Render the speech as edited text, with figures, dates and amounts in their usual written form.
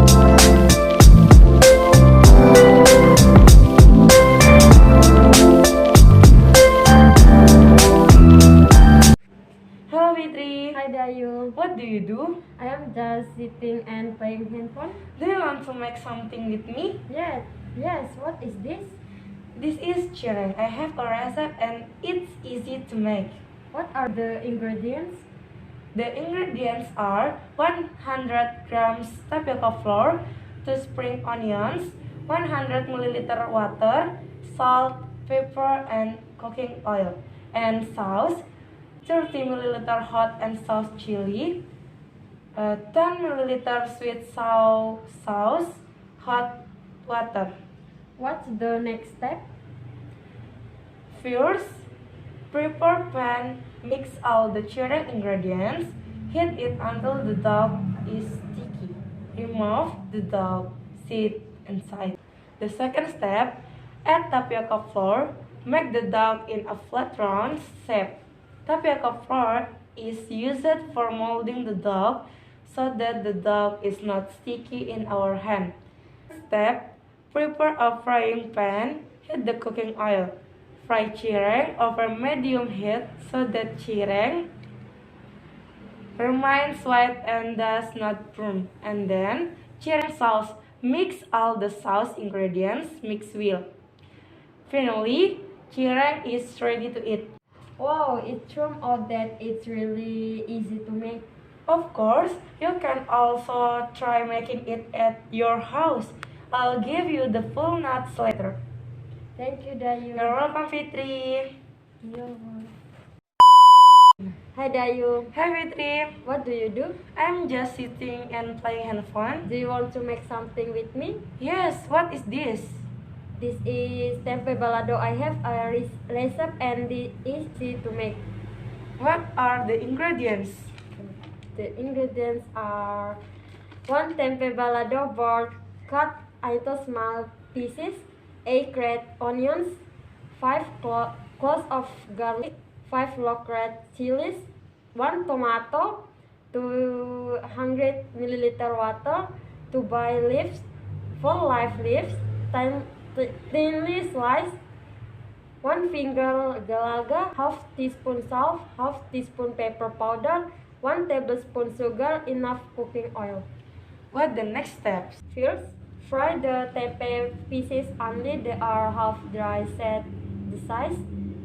Hello Fitri. Hi Dayu. What do you do? I am just sitting and playing handphone. Do you want to make something with me? Yes. What is this? This is cireng. I have a recipe and it's easy to make. What are the ingredients? The ingredients are 100 grams tapioca flour, 2 spring onions, 100 milliliter water, salt, pepper, and cooking oil, and sauce, 30 milliliter hot and sauce chili, 10 milliliter sweet sour sauce, hot water. What's the next step? First, prepare pan, mix all the cireng ingredients, heat it until the dough is sticky. Remove the dough, seed inside. The second step, add tapioca flour, make the dough in a flat round shape. Tapioca flour is used for molding the dough so that the dough is not sticky in our hand. Step, prepare a frying pan, heat the cooking oil. Fry cireng over medium heat so that cireng remains white and does not burn. And then, cireng sauce. Mix all the sauce ingredients, mix well. Finally, cireng is ready to eat. Wow, it turns out that it's really easy to make. Of course, you can also try making it at your house. I'll give you the full nuts later. Thank you Dayu. You're welcome, Fitri. Hi Dayu. Hi, Fitri. What do you do? I'm just sitting and playing handphone. Do you want to make something with me? Yes, what is this? This is tempe balado. I have a recipe and it is easy to make. What are the ingredients? The ingredients are 1 tempe balado board cut into small pieces, 8 red onions, 5 cloves of garlic, 5 local red chilies, 1 tomato, 200 milliliter water, 2 bay leaves, 4 live leaves, thinly sliced, 1 finger galaga, half teaspoon salt, half teaspoon pepper powder, 1 tablespoon sugar, enough cooking oil. What the next steps? First, fry the tempeh pieces until they are half dry, set the size.